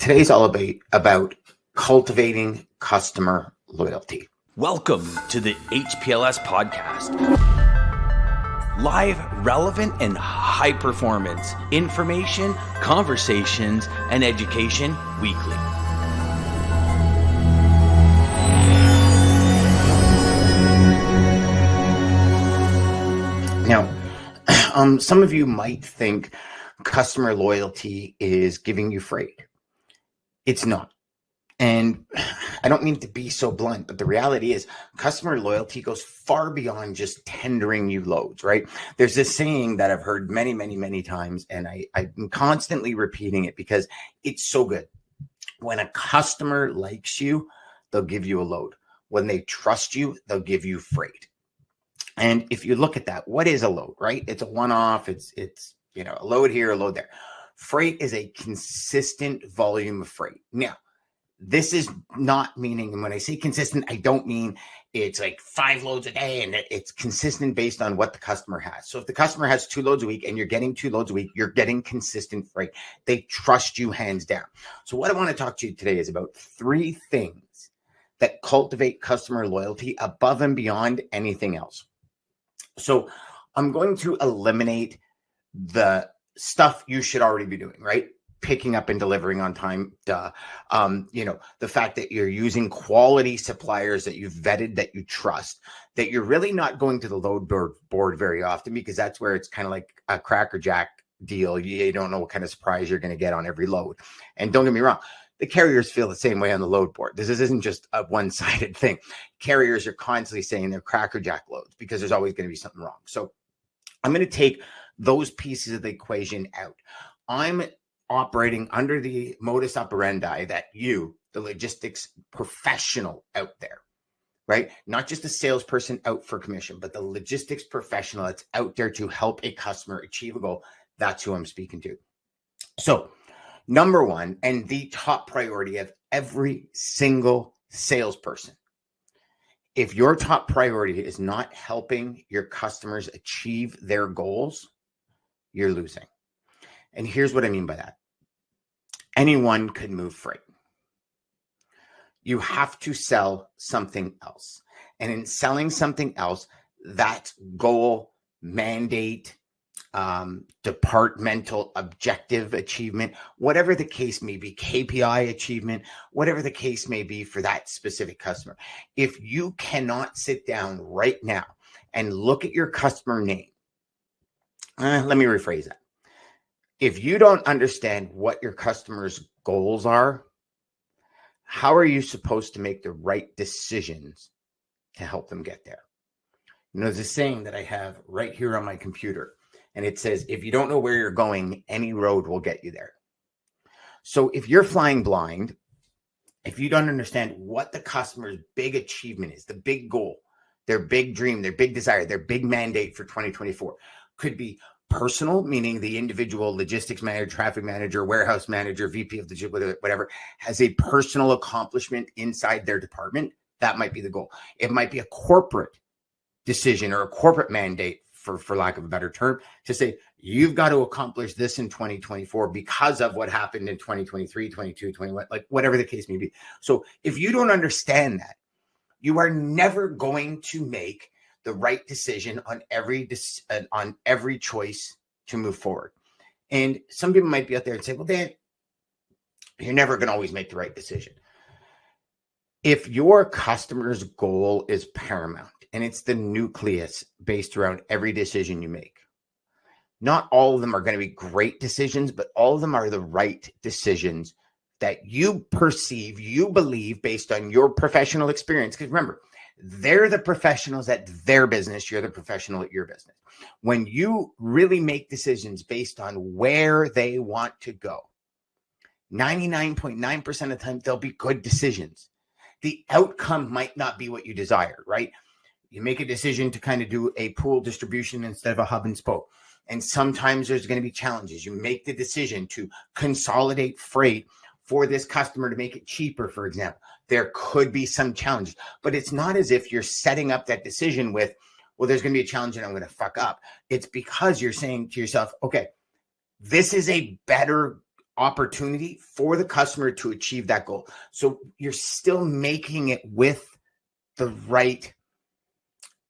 Today's all about cultivating customer loyalty. Welcome to the HPLS podcast. Live, relevant, and high performance information, conversations, and education weekly. Now, some of you might think customer loyalty is giving you freight. It's not. And I don't mean to be so blunt, but the reality is customer loyalty goes far beyond just tendering you loads, right? There's this saying that I've heard many times, and I'm constantly repeating it because it's so good. When a customer likes you, they'll give you a load. When they trust you, they'll give you freight. And if you look at that, what is a load, right? It's a one-off. It's a load here, a load there. Freight is a consistent volume of freight. Now, this is not meaning, and when I say consistent, I don't mean it's like 5 loads a day, and it's consistent based on what the customer has. So if the customer has 2 loads a week and you're getting 2 loads a week, you're getting consistent freight. They trust you hands down. So what I want to talk to you today is about 3 things that cultivate customer loyalty above and beyond anything else. So I'm going to eliminate the stuff you should already be doing, right? Picking up and delivering on time. The fact that you're using quality suppliers that you've vetted, that you trust, that you're really not going to the load board very often, because that's where it's kind of like a Cracker Jack deal. You don't know what kind of surprise you're going to get on every load. And don't get me wrong, the carriers feel the same way on the load board. This isn't just a one-sided thing. Carriers are constantly saying they're Cracker Jack loads because there's always going to be something wrong. So I'm going to take those pieces of the equation out. I'm operating under the modus operandi that you, the logistics professional out there, right? Not just a salesperson out for commission, but the logistics professional that's out there to help a customer achieve a goal. That's who I'm speaking to. So number one, and the top priority of every single salesperson, if your top priority is not helping your customers achieve their goals, you're losing. And here's what I mean by that. Anyone could move freight. You have to sell something else. And in selling something else, that goal, mandate, departmental objective achievement, whatever the case may be, KPI achievement, whatever the case may be for that specific customer. If you cannot sit down right now and look at your customer name, let me rephrase that. If you don't understand what your customer's goals are, how are you supposed to make the right decisions to help them get there? There's a saying that I have right here on my computer, and it says, if you don't know where you're going, any road will get you there. So if you're flying blind, if you don't understand what the customer's big achievement is, the big goal, their big dream, their big desire, their big mandate for 2024, could be personal, meaning the individual logistics manager, traffic manager, warehouse manager, VP of the whatever, has a personal accomplishment inside their department. That might be the goal. It might be a corporate decision or a corporate mandate, for lack of a better term, to say, you've got to accomplish this in 2024 because of what happened in 2023, 22, 21, like whatever the case may be. So if you don't understand that, you are never going to make the right decision on every choice to move forward. And some people might be out there and say, well, Dan, you're never going to always make the right decision. If your customer's goal is paramount and it's the nucleus based around every decision you make, not all of them are going to be great decisions, but all of them are the right decisions that you perceive, you believe based on your professional experience. Because remember, they're the professionals at their business. You're the professional at your business. When you really make decisions based on where they want to go, 99.9% of the time, they'll be good decisions. The outcome might not be what you desire, right? You make a decision to kind of do a pool distribution instead of a hub and spoke. And sometimes there's going to be challenges. You make the decision to consolidate freight for this customer to make it cheaper, for example. There could be some challenges, but it's not as if you're setting up that decision with, well, there's going to be a challenge and I'm going to fuck up. It's because you're saying to yourself, okay, this is a better opportunity for the customer to achieve that goal. So you're still making it with the right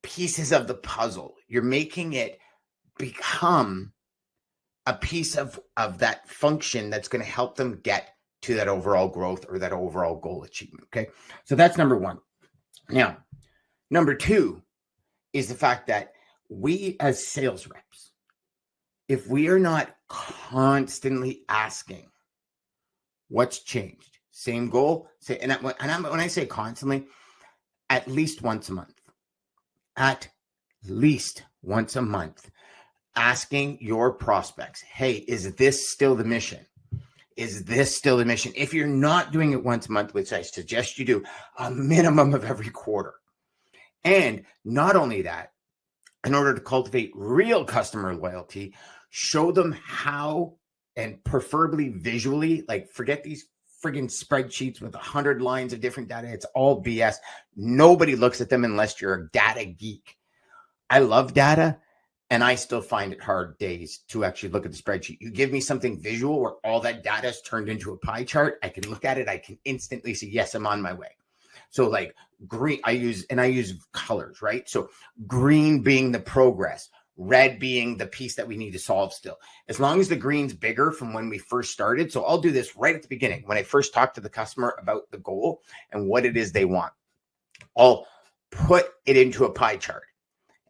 pieces of the puzzle. You're making it become a piece of that function that's going to help them get to that overall growth or that overall goal achievement. Okay. So that's number one. Now, number two is the fact that we as sales reps, if we are not constantly asking what's changed, same goal, when I say constantly, at least once a month, asking your prospects, hey, is this still the mission? Is this still the mission? If you're not doing it once a month, which I suggest you do, a minimum of every quarter. And not only that, in order to cultivate real customer loyalty, show them how, and preferably visually, like forget these friggin' spreadsheets with 100 lines of different data. It's all BS. Nobody looks at them unless you're a data geek. I love data, and I still find it hard days to actually look at the spreadsheet. You give me something visual where all that data is turned into a pie chart. I can look at it. I can instantly see, yes, I'm on my way. So like green, I use colors, right? So green being the progress, red being the piece that we need to solve still. As long as the green's bigger from when we first started. So I'll do this right at the beginning. When I first talk to the customer about the goal and what it is they want, I'll put it into a pie chart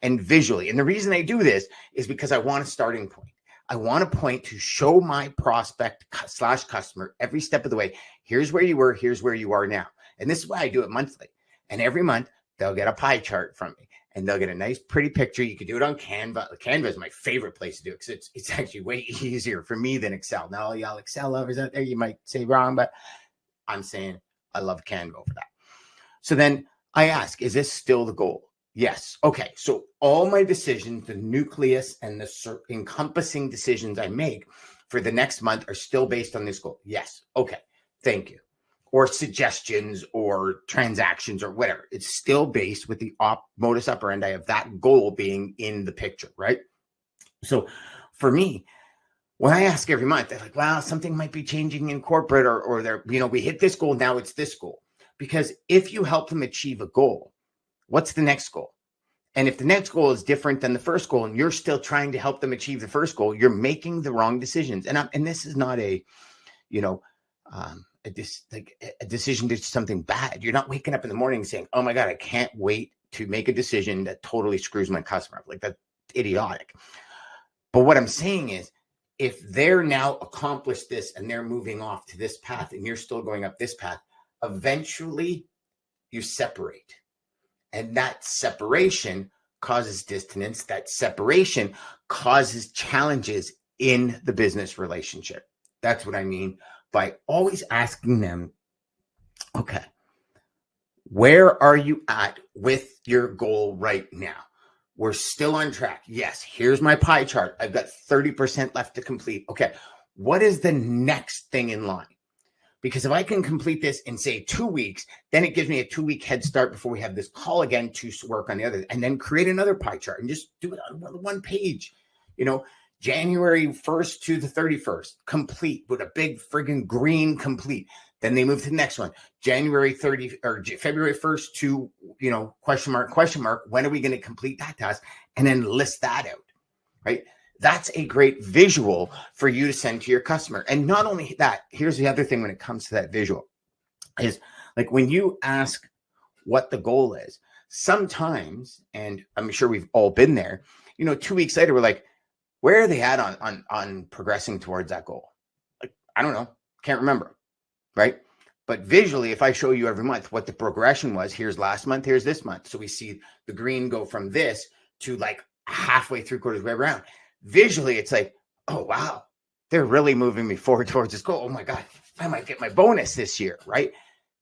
and visually. And the reason I do this is because I want a starting point. I want a point to show my prospect / customer every step of the way. Here's where you were. Here's where you are now. And this is why I do it monthly. And every month they'll get a pie chart from me and they'll get a nice pretty picture. You can do it on Canva. Canva is my favorite place to do it because it's actually way easier for me than Excel. Now, all y'all Excel lovers out there, you might say wrong, but I'm saying I love Canva over that. So then I ask, is this still the goal? Yes. Okay. So all my decisions, the nucleus and the encompassing decisions I make for the next month are still based on this goal. Yes. Okay. Thank you. Or suggestions or transactions or whatever. It's still based with the modus operandi of that goal being in the picture, right? So for me, when I ask every month, they're like, wow, something might be changing in corporate or they're, we hit this goal. Now it's this goal. Because if you help them achieve a goal, what's the next goal? And if the next goal is different than the first goal and you're still trying to help them achieve the first goal, you're making the wrong decisions. And this is not a decision to do something bad. You're not waking up in the morning saying, oh my God, I can't wait to make a decision that totally screws my customer up. Like, that's idiotic. But what I'm saying is, if they're now accomplished this and they're moving off to this path and you're still going up this path, eventually you separate. And that separation causes dissonance. That separation causes challenges in the business relationship. That's what I mean by always asking them, okay, where are you at with your goal right now? We're still on track. Yes, here's my pie chart. I've got 30% left to complete. Okay, what is the next thing in line? Because if I can complete this in, say, 2 weeks, then it gives me a 2-week head start before we have this call again to work on the other, and then create another pie chart and just do it on one page. January 1st to the 31st, complete with a big friggin' green complete. Then they move to the next one, January 30 or February 1st to, question mark. When are we going to complete that task? And then list that out, right? That's a great visual for you to send to your customer. And not only that, here's the other thing when it comes to that visual is like when you ask what the goal is, sometimes, and I'm sure we've all been there, 2 weeks later, we're like, where are they at on progressing towards that goal? Like, I don't know. Can't remember. Right. But visually, if I show you every month what the progression was, here's last month, here's this month. So we see the green go from this to like halfway, 3/4 way around. Visually, it's like, oh, wow, they're really moving me forward towards this goal. Oh, my God, I might get my bonus this year. Right.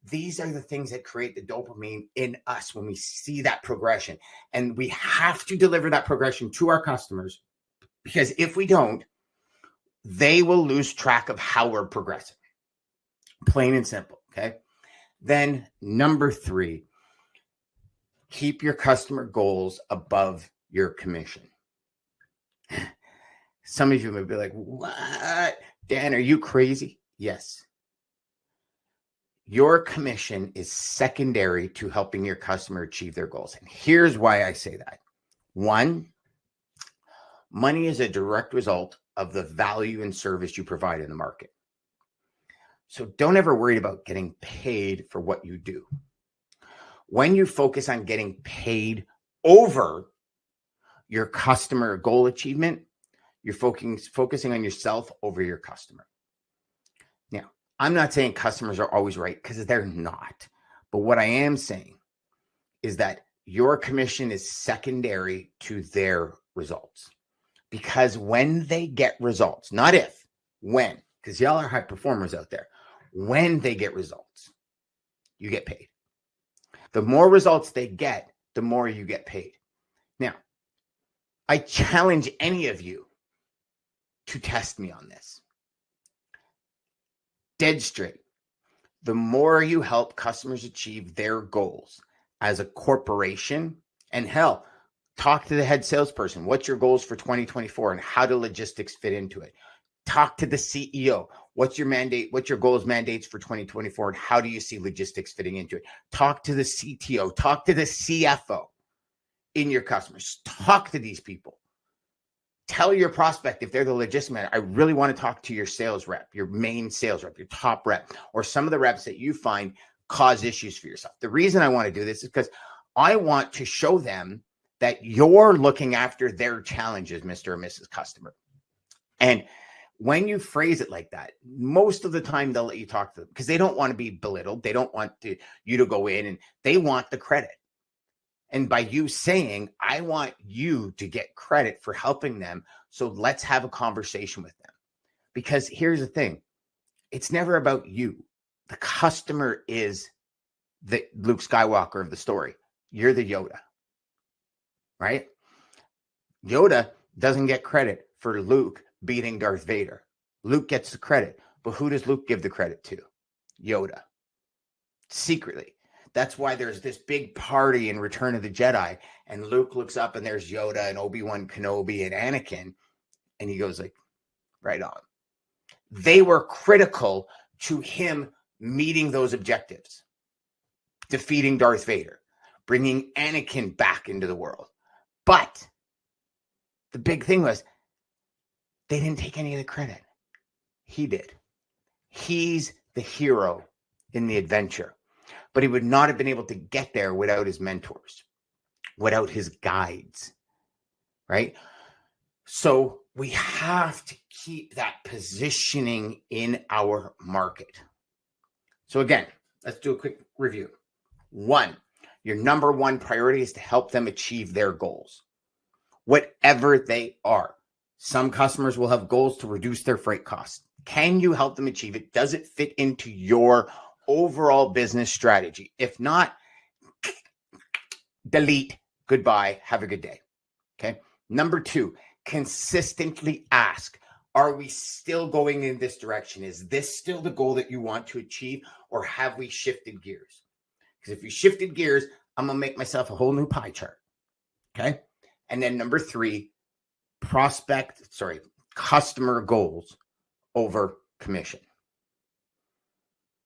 These are the things that create the dopamine in us when we see that progression. And we have to deliver that progression to our customers. Because if we don't, they will lose track of how we're progressing. Plain and simple, okay? Then number 3, keep your customer goals above your commission. Some of you may be like, what? Dan, are you crazy? Yes. Your commission is secondary to helping your customer achieve their goals. And here's why I say that. One, money is a direct result of the value and service you provide in the market. So don't ever worry about getting paid for what you do. When you focus on getting paid over your customer goal achievement, you're focusing on yourself over your customer. Now, I'm not saying customers are always right, because they're not. But what I am saying is that your commission is secondary to their results. Because when they get results, not if, when, because y'all are high performers out there, when they get results, you get paid. The more results they get, the more you get paid. Now, I challenge any of you to test me on this. Dead straight. The more you help customers achieve their goals as a corporation, and hell, talk to the head salesperson. What's your goals for 2024 and how do logistics fit into it? Talk to the CEO. What's your mandate? What's your goals, mandates for 2024 and how do you see logistics fitting into it? Talk to the CTO. Talk to the CFO in your customers. Talk to these people. Tell your prospect, if they're the logistics manager, I really want to talk to your sales rep, your main sales rep, your top rep, or some of the reps that you find cause issues for yourself. The reason I want to do this is because I want to show them that you're looking after their challenges, Mr. or Mrs. Customer. And when you phrase it like that, most of the time they'll let you talk to them because they don't want to be belittled. They don't want you to go in, and they want the credit. And by you saying, I want you to get credit for helping them, so let's have a conversation with them. Because here's the thing. It's never about you. The customer is the Luke Skywalker of the story. You're the Yoda, right? Yoda doesn't get credit for Luke beating Darth Vader. Luke gets the credit. But who does Luke give the credit to? Yoda. Secretly. That's why there's this big party in Return of the Jedi, and Luke looks up and there's Yoda and Obi-Wan Kenobi and Anakin, and he goes like, right on. They were critical to him meeting those objectives, defeating Darth Vader, bringing Anakin back into the world. But the big thing was they didn't take any of the credit. He did. He's the hero in the adventure. But he would not have been able to get there without his mentors, without his guides, right? So we have to keep that positioning in our market. So again, let's do a quick review. 1, your number 1 priority is to help them achieve their goals, whatever they are. Some customers will have goals to reduce their freight costs. Can you help them achieve it? Does it fit into your overall business strategy? If not, delete, goodbye, have a good day. Okay. Number 2, consistently ask, are we still going in this direction? Is this still the goal that you want to achieve, or have we shifted gears? Because if you shifted gears, I'm going to make myself a whole new pie chart. Okay. And then number 3, customer goals over commission.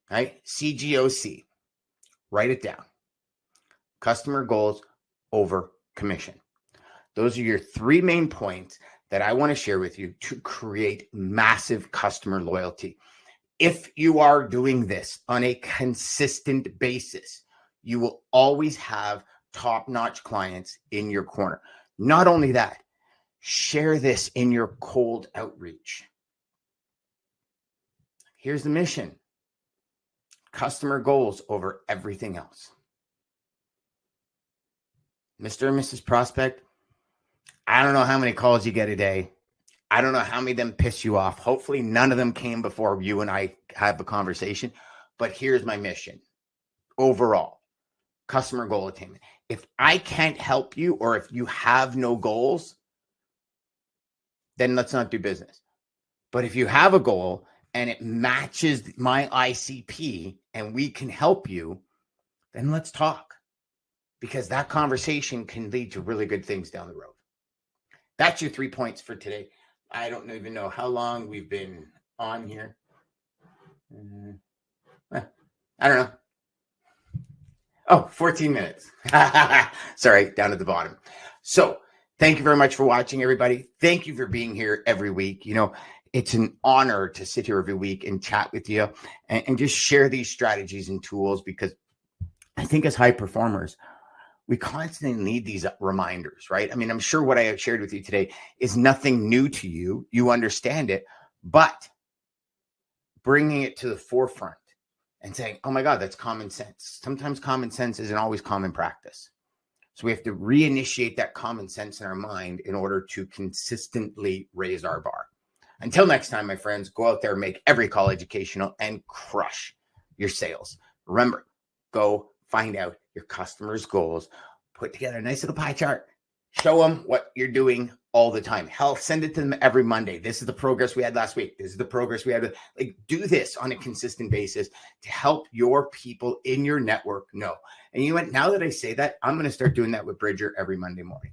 Right? CGOC. Write it down. Customer goals over commission. Those are your 3 main points that I want to share with you to create massive customer loyalty. If you are doing this on a consistent basis, you will always have top-notch clients in your corner. Not only that, share this in your cold outreach. Here's the mission. Customer goals over everything else. Mr. and Mrs. Prospect, I don't know how many calls you get a day. I don't know how many of them piss you off. Hopefully none of them came before you and I have a conversation. But here's my mission. Overall, customer goal attainment. If I can't help you, or if you have no goals, then let's not do business. But if you have a goal and it matches my ICP and we can help you, then let's talk. Because that conversation can lead to really good things down the road. That's your 3 points for today. I don't even know how long we've been on here? I don't know. Oh, 14 minutes. Sorry, down at the bottom. So thank you very much for watching, everybody. Thank you for being here every week. You know, it's an honor to sit here every week and chat with you and just share these strategies and tools, because I think as high performers, we constantly need these reminders, right? I mean, I'm sure what I have shared with you today is nothing new to you. You understand it, but bringing it to the forefront and saying, oh my God, that's common sense. Sometimes common sense isn't always common practice. So we have to reinitiate that common sense in our mind in order to consistently raise our bar. Until next time, my friends, go out there, make every call educational, and crush your sales. Remember, go find out your customers' goals, put together a nice little pie chart, show them what you're doing all the time. Hell, send it to them every Monday. This is the progress we had last week. This is the progress we had. Like, do this on a consistent basis to help your people in your network know. And you know what? Now that I say that, I'm going to start doing that with Bridger every Monday morning.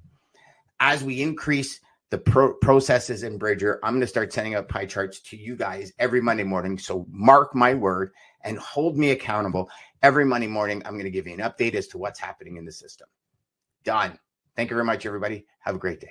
As we increase the processes in Bridger, I'm going to start sending out pie charts to you guys every Monday morning. So mark my word and hold me accountable. Every Monday morning, I'm going to give you an update as to what's happening in the system. Done. Thank you very much, everybody. Have a great day.